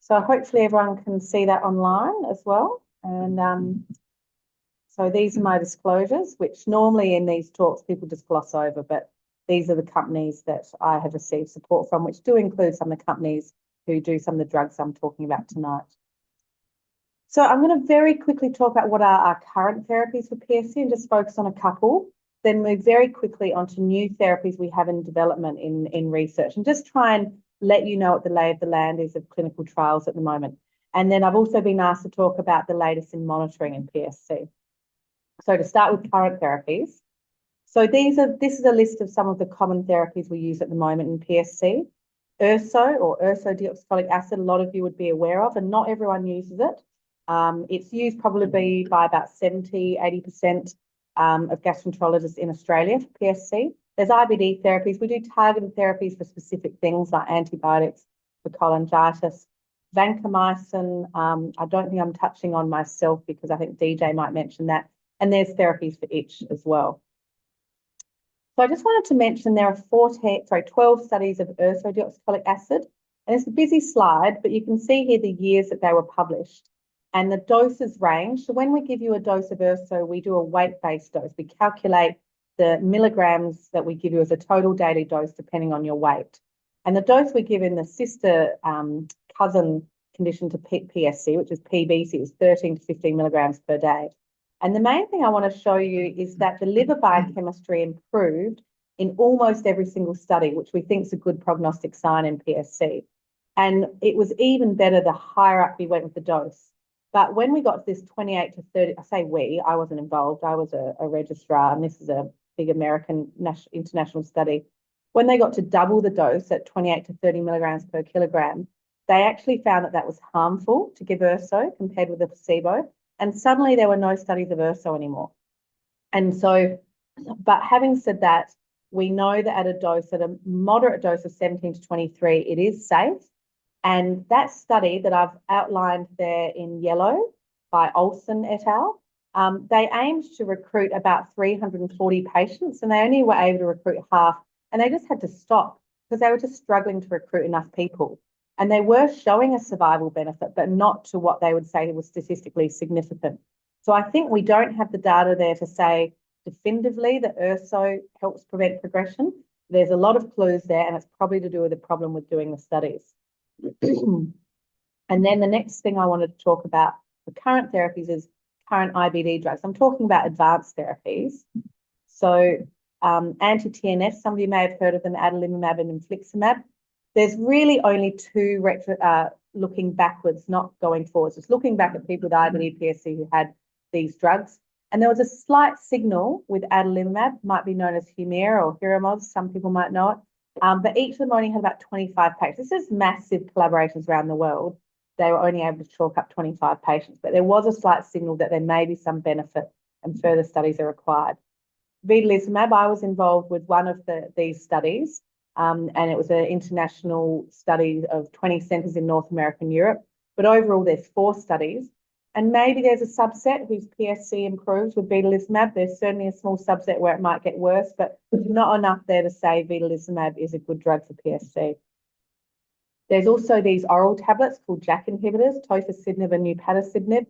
So hopefully everyone can see that online as well. And so these are my disclosures, which normally in these talks people just gloss over, but these are the companies that I have received support from, which do include some of the companies who do some of the drugs I'm talking about tonight. So I'm going to very quickly talk about what are our current therapies for PSC and just focus on a couple, then move very quickly onto new therapies we have in development in research, and just try and let you know what the lay of the land is of clinical trials at the moment. And then I've also been asked to talk about the latest in monitoring in PSC. So to start with current therapies. So this is a list of some of the common therapies we use at the moment in PSC. Urso or ursodeoxycholic acid, a lot of you would be aware of, and not everyone uses it. It's used probably by about 70, 80% of gastroenterologists in Australia for PSC. There's IBD therapies. We do targeted therapies for specific things like antibiotics for cholangitis. Vancomycin, I don't think I'm touching on myself because I think DJ might mention that. And there's therapies for itch as well. So I just wanted to mention there are 12 studies of ursodeoxycholic acid. And it's a busy slide, but you can see here the years that they were published and the doses range. So when we give you a dose of urso, we do a weight-based dose. We calculate the milligrams that we give you as a total daily dose depending on your weight. And the dose we give in the sister cousin condition to PSC, which is PBC, is 13 to 15 milligrams per day. And the main thing I want to show you is that the liver biochemistry improved in almost every single study, which we think is a good prognostic sign in PSC. And it was even better the higher up we went with the dose. But when we got to this 28 to 30, I say we, I wasn't involved, I was a registrar, and this is a big American international study. When they got to double the dose at 28 to 30 milligrams per kilogram, they actually found that that was harmful to give urso compared with the placebo. And suddenly there were no studies of urso anymore. And so, but having said that, we know that at a moderate dose of 17 to 23, it is safe. And that study that I've outlined there in yellow by Olsen et al., they aimed to recruit about 340 patients, and they only were able to recruit half, and they just had to stop because they were just struggling to recruit enough people. And they were showing a survival benefit, but not to what they would say was statistically significant. So I think we don't have the data there to say definitively that urso helps prevent progression. There's a lot of clues there, and it's probably to do with the problem with doing the studies. And then the next thing I wanted to talk about for current therapies is current IBD drugs. I'm talking about advanced therapies. So anti-TNF, some of you may have heard of them, adalimumab and infliximab. There's really only two looking backwards, not going forwards. It's looking back at people with IBD PSC who had these drugs. And there was a slight signal with adalimumab, might be known as Humira or Hiramoz, some people might know it. But each of them only had about 25 patients. This is massive collaborations around the world. They were only able to chalk up 25 patients, but there was a slight signal that there may be some benefit and further studies are required. Vedolizumab, I was involved with one of these studies, and it was an international study of 20 centres in North America and Europe. But overall, there's 4 studies. And maybe there's a subset whose PSC improves with vedolizumab. There's certainly a small subset where it might get worse, but not enough there to say vedolizumab is a good drug for PSC. There's also these oral tablets called JAK inhibitors, tofacitinib and upadacitinib.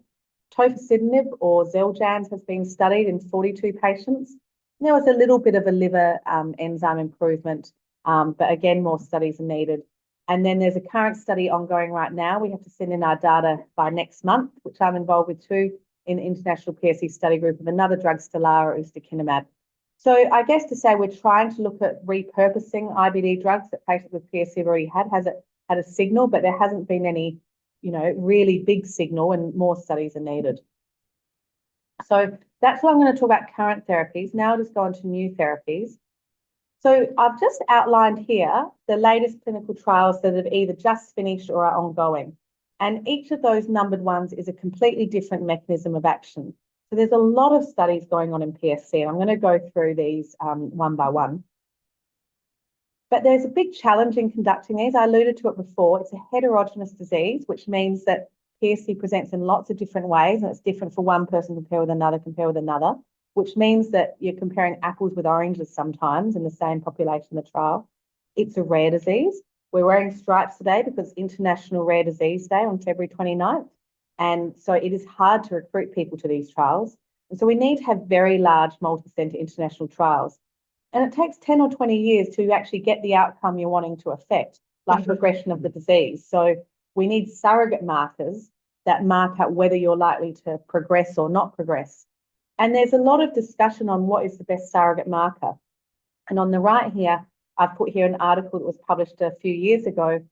Tofacitinib or Xeljanz has been studied in 42 patients. There was a little bit of a liver enzyme improvement, but again, more studies are needed. And then there's a current study ongoing right now. We have to send in our data by next month, which I'm involved with too, in the International PSC Study Group of another drug, Stelara ustekinumab. So I guess to say we're trying to look at repurposing IBD drugs that patients with PSC have already had. Has it had a signal, but there hasn't been any, really big signal, and more studies are needed. So that's what I'm going to talk about current therapies. Now I'll just go on to new therapies. So I've just outlined here the latest clinical trials that have either just finished or are ongoing. And each of those numbered ones is a completely different mechanism of action. So there's a lot of studies going on in PSC, and I'm going to go through these one by one. But there's a big challenge in conducting these. I alluded to it before. It's a heterogeneous disease, which means that PSC presents in lots of different ways, and it's different for one person compared with another, which means that you're comparing apples with oranges sometimes in the same population in the trial. It's a rare disease. We're wearing stripes today because International Rare Disease Day on February 29th. And so it is hard to recruit people to these trials. And so we need to have very large multi-centre international trials. And it takes 10 or 20 years to actually get the outcome you're wanting to affect, like progression of the disease. So we need surrogate markers that mark out whether you're likely to progress or not progress. And there's a lot of discussion on what is the best surrogate marker. And on the right here, I've put here an article that was published a few years ago,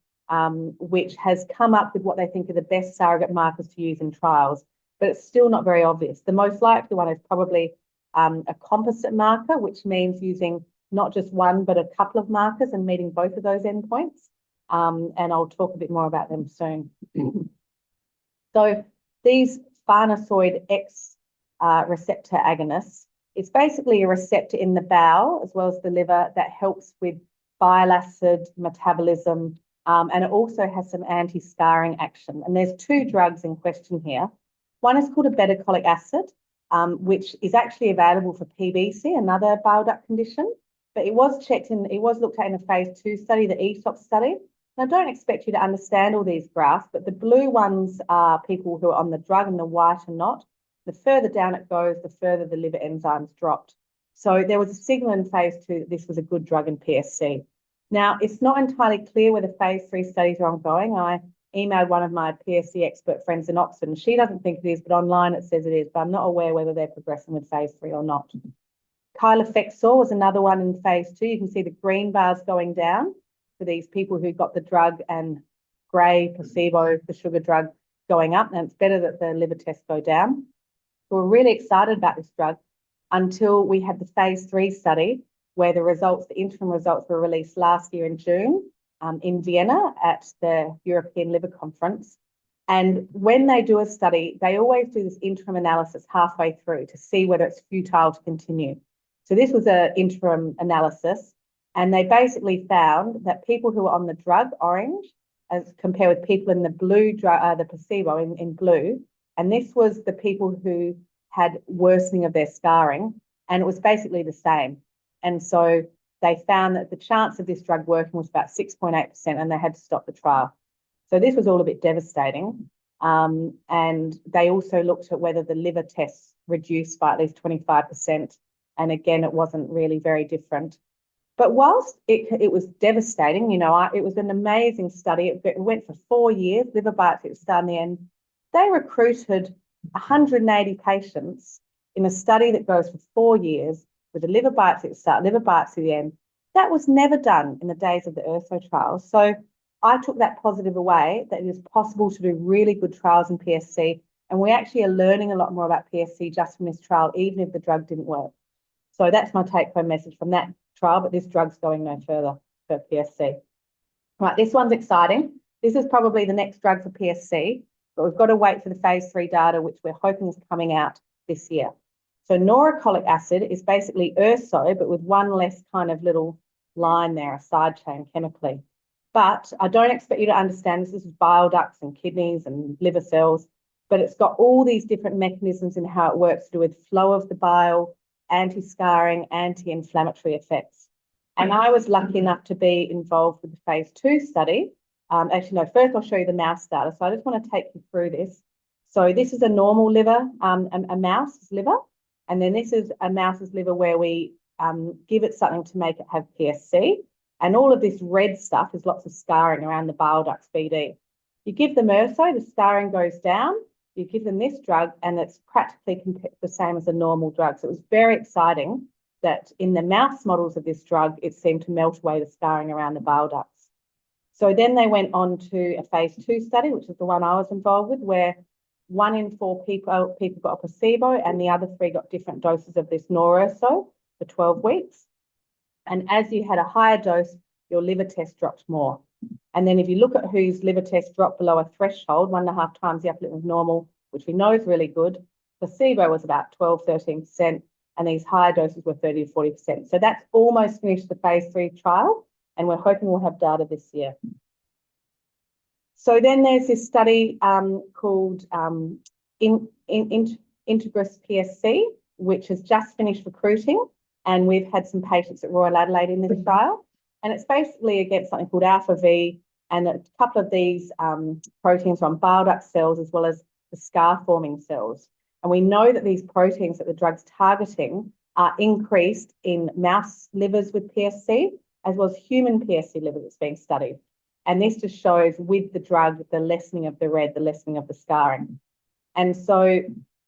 which has come up with what they think are the best surrogate markers to use in trials, but it's still not very obvious. The most likely one is probably a composite marker, which means using not just one, but a couple of markers and meeting both of those endpoints. And I'll talk a bit more about them soon. So these farnesoid X receptor agonists, it's basically a receptor in the bowel as well as the liver that helps with bile acid metabolism, and it also has some anti-scarring action. And there's two drugs in question here. One is called obeticholic acid, which is actually available for PBC, another bile duct condition, but it was looked at in a phase 2 study, the ESOP study. And I don't expect you to understand all these graphs, but the blue ones are people who are on the drug and the white are not. The further down it goes, the further the liver enzymes dropped. So there was a signal in phase 2 that this was a good drug in PSC. Now, it's not entirely clear whether phase 3 studies are ongoing. I emailed one of my PSC expert friends in Oxford, and she doesn't think it is, but online it says it is, but I'm not aware whether they're progressing with phase 3 or not. Kylofexor was another one in phase 2. You can see the green bars going down for these people who got the drug and grey placebo, the sugar drug, going up, and it's better that the liver tests go down. We were really excited about this drug until we had the phase 3 study where the interim results were released last year in June in Vienna at the European Liver Conference. And when they do a study, they always do this interim analysis halfway through to see whether it's futile to continue. So this was an interim analysis, and they basically found that people who were on the drug, orange, as compared with people in the blue drug, the placebo in blue, and this was the people who had worsening of their scarring, and it was basically the same. And so they found that the chance of this drug working was about 6.8%, and they had to stop the trial. So this was all a bit devastating. And they also looked at whether the liver tests reduced by at least 25%. And again, it wasn't really very different. But whilst it was devastating, you know, it was an amazing study. It went for 4 years, liver biopsy at the start and the end. They recruited 180 patients in a study that goes for 4 years with a liver biopsy at the start, liver biopsy at the end. That was never done in the days of the URSO trials. So I took that positive away, that it is possible to do really good trials in PSC. And we actually are learning a lot more about PSC just from this trial, even if the drug didn't work. So that's my take-home message from that trial, but this drug's going no further for PSC. Right, this one's exciting. This is probably the next drug for PSC, but we've got to wait for the phase 3 data, which we're hoping is coming out this year. So noricolic acid is basically URSO, but with one less kind of little line there, a side chain chemically. But I don't expect you to understand this. This is bile ducts and kidneys and liver cells, but it's got all these different mechanisms in how it works to do with flow of the bile, anti-scarring, anti-inflammatory effects. And I was lucky enough to be involved with the phase 2 study. Actually, no, first I'll show you the mouse data. So I just want to take you through this. So this is a normal liver, a mouse's liver. And then this is a mouse's liver where we give it something to make it have PSC. And all of this red stuff is lots of scarring around the bile ducts BD. You give them URSO, the scarring goes down. You give them this drug, and it's practically the same as a normal drug. So it was very exciting that in the mouse models of this drug, it seemed to melt away the scarring around the bile ducts. So then they went on to a phase 2 study, which is the one I was involved with, where 1 in 4 people got a placebo and the other 3 got different doses of this NorUrso for 12 weeks. And as you had a higher dose, your liver test dropped more. And then if you look at whose liver test dropped below a threshold, 1.5 times the upper limit of normal, which we know is really good, placebo was about 12, 13%, and these higher doses were 30 to 40%. So that's almost finished the phase 3 trial, and we're hoping we'll have data this year. So then there's this study called Integris PSC, which has just finished recruiting, and we've had some patients at Royal Adelaide in this trial. And it's basically against something called alpha V, and a couple of these proteins are on bile duct cells as well as the scar-forming cells. And we know that these proteins that the drug's targeting are increased in mouse livers with PSC, as well as human PSC liver that's being studied. And this just shows with the drug, the lessening of the red, the lessening of the scarring. And so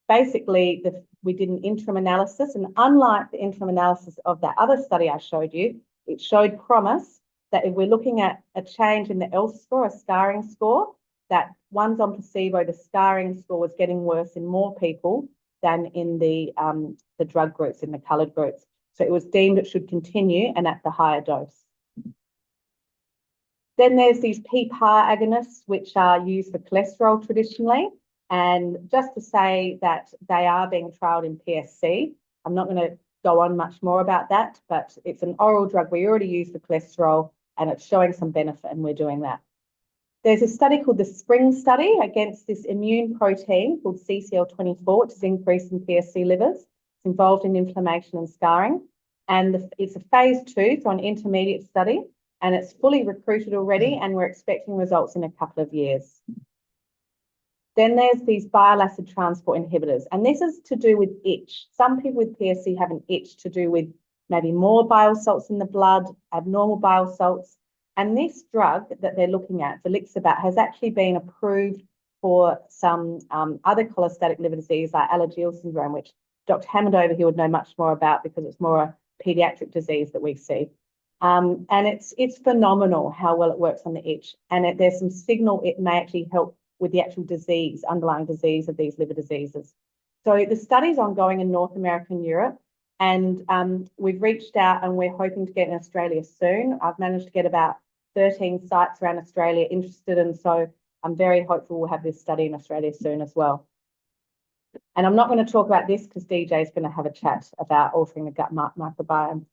basically, we did an interim analysis, and unlike the interim analysis of that other study I showed you, it showed promise that if we're looking at a change in the ELF score, a scarring score, that ones on placebo, the scarring score was getting worse in more people than in the drug groups, in the coloured groups. So it was deemed it should continue and at the higher dose. Then there's these PPAR agonists, which are used for cholesterol traditionally. And just to say that they are being trialled in PSC, I'm not going to go on much more about that, but it's an oral drug we already use for cholesterol, and it's showing some benefit, and we're doing that. There's a study called the SPRING study against this immune protein called CCL24, which is increased in PSC livers. It's involved in inflammation and scarring. And it's a phase 2, so an intermediate study, and it's fully recruited already, and we're expecting results in a couple of years. Then there's these bile acid transport inhibitors, and this is to do with itch. Some people with PSC have an itch to do with maybe more bile salts in the blood, abnormal bile salts. And this drug that they're looking at, volixibat, has actually been approved for some other cholestatic liver disease like Alagille syndrome, which Dr. Hammond over here would know much more about because it's more a paediatric disease that we see. And it's phenomenal how well it works on the itch. And there's some signal it may actually help with the actual disease, underlying disease of these liver diseases. So the study's ongoing in North America and Europe, and we've reached out and we're hoping to get in Australia soon. I've managed to get about 13 sites around Australia interested, and so I'm very hopeful we'll have this study in Australia soon as well. And I'm not going to talk about this because DJ is going to have a chat about altering the gut microbiome.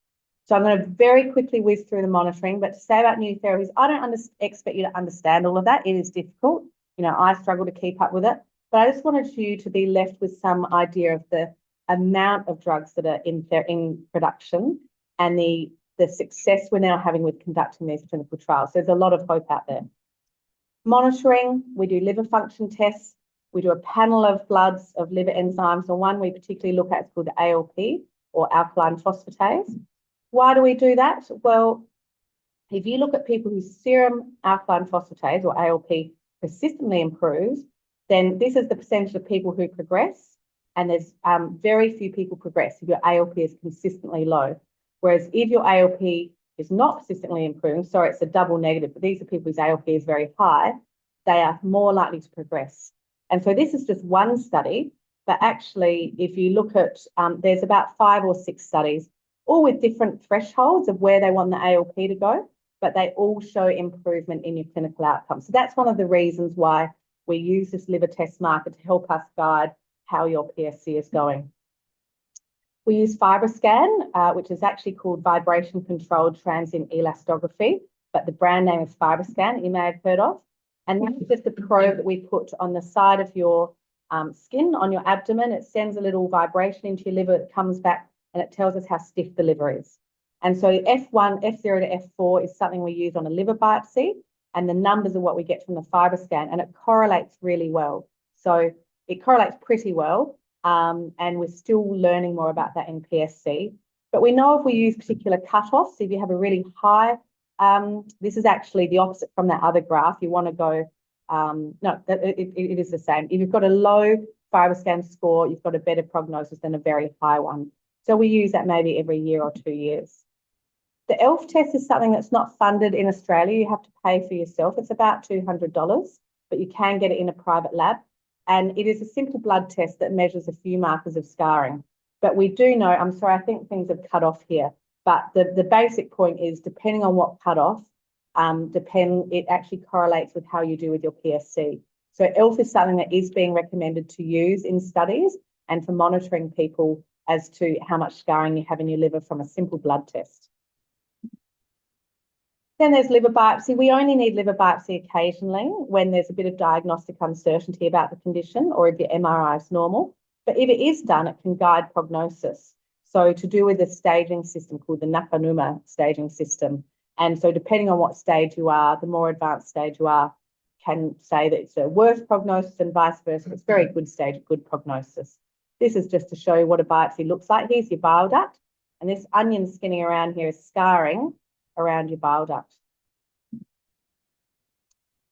So I'm going to very quickly whiz through the monitoring, but to say about new therapies, I don't expect you to understand all of that. It is difficult. You know, I struggle to keep up with it, but I just wanted you to be left with some idea of the amount of drugs that are in production and the success we're now having with conducting these clinical trials. So there's a lot of hope out there. Monitoring, we do liver function tests. We do a panel of bloods of liver enzymes. The one we particularly look at is called the ALP, or alkaline phosphatase. Why do we do that? Well, if you look at people whose serum alkaline phosphatase, or ALP, persistently improves, then this is the percentage of people who progress, and there's very few people progress if your ALP is consistently low. Whereas if your ALP is not persistently improving, sorry, it's a double negative, but these are people whose ALP is very high, they are more likely to progress. And so this is just one study, but actually, if you look at, there's about 5 or 6 studies, all with different thresholds of where they want the ALP to go, but they all show improvement in your clinical outcomes. So that's one of the reasons why we use this liver test marker to help us guide how your PSC is going. We use FibroScan, which is actually called vibration-controlled transient elastography, but the brand name is FibroScan, you may have heard of. And that's just a probe that we put on the side of your skin, on your abdomen. It sends a little vibration into your liver, it comes back, and it tells us how stiff the liver is. And so F1, F0 to F4 is something we use on a liver biopsy, and the numbers are what we get from the FibroScan, and it correlates really well. So it correlates pretty well, and we're still learning more about that in PSC. But we know if we use particular cutoffs, if you have a really high, this is actually the opposite from that other graph. You want to go, no, it is the same. If you've got a low FibroScan score, you've got a better prognosis than a very high one. So we use that maybe every year or 2 years. The ELF test is something that's not funded in Australia. You have to pay for yourself. It's about $200, but you can get it in a private lab. And it is a simple blood test that measures a few markers of scarring. But we do know, I'm sorry, I think things have cut off here, but the basic point is depending on what cutoff, it actually correlates with how you do with your PSC. So ELF is something that is being recommended to use in studies and for monitoring people as to how much scarring you have in your liver from a simple blood test. Then there's liver biopsy. We only need liver biopsy occasionally when there's a bit of diagnostic uncertainty about the condition or if your MRI is normal. But if it is done, it can guide prognosis. So to do with a staging system called the Nakanuma staging system. And so depending on what stage you are, the more advanced stage you are, can say that it's a worse prognosis and vice versa. It's very good stage, good prognosis. This is just to show you what a biopsy looks like. Here's your bile duct, and this onion skinning around here is scarring around your bile duct.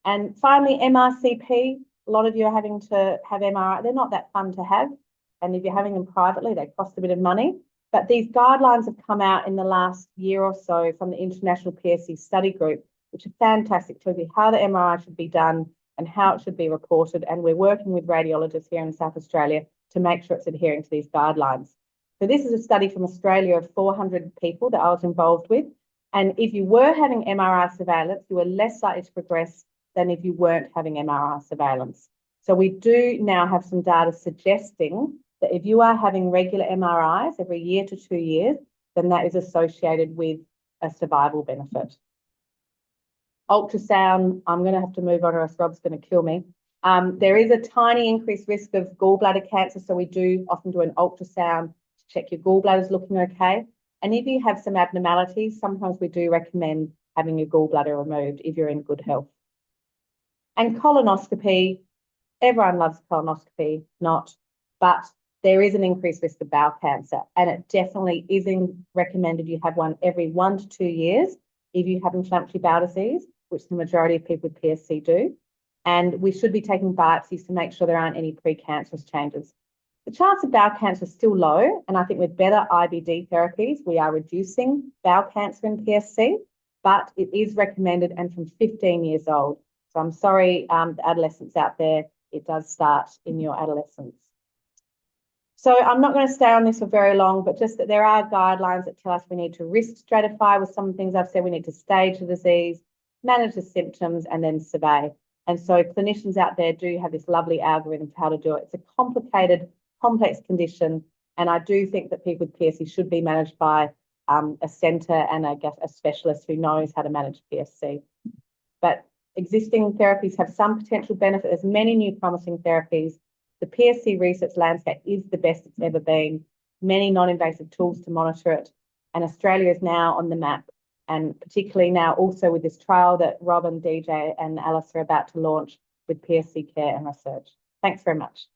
And finally, MRCP. A lot of you are having to have MRI. They're not that fun to have. And if you're having them privately, they cost a bit of money. But these guidelines have come out in the last year or so from the International PSC Study Group, which are fantastic, tells you how the MRI should be done and how it should be reported. And we're working with radiologists here in South Australia to make sure it's adhering to these guidelines. So this is a study from Australia of 400 people that I was involved with. And if you were having MRI surveillance, you were less likely to progress than if you weren't having MRI surveillance. So we do now have some data suggesting that if you are having regular MRIs every year to 2 years, then that is associated with a survival benefit. Ultrasound, I'm going to have to move on or else Rob's going to kill me. There is a tiny increased risk of gallbladder cancer, so we do often do an ultrasound to check your gallbladder's looking okay. And if you have some abnormalities, sometimes we do recommend having your gallbladder removed if you're in good health. And colonoscopy, everyone loves colonoscopy, not, but there is an increased risk of bowel cancer, and it definitely isn't recommended you have one every 1 to 2 years if you have inflammatory bowel disease, which the majority of people with PSC do. And we should be taking biopsies to make sure there aren't any precancerous changes. The chance of bowel cancer is still low, and I think with better IBD therapies, we are reducing bowel cancer in PSC, but it is recommended and from 15 years old. So I'm sorry, the adolescents out there, it does start in your adolescence. So I'm not going to stay on this for very long, but just that there are guidelines that tell us we need to risk stratify with some things I've said. We need to stage the disease, manage the symptoms, and then survey. And so clinicians out there do have this lovely algorithm for how to do it. It's a complicated, complex condition, and I do think that people with PSC should be managed by a centre and I guess a specialist who knows how to manage PSC. But existing therapies have some potential benefit. There's many new promising therapies. The PSC research landscape is the best it's ever been. Many non-invasive tools to monitor it. And Australia is now on the map. And particularly now also with this trial that Rob and DJ and Alice are about to launch with PSC care and research. Thanks very much.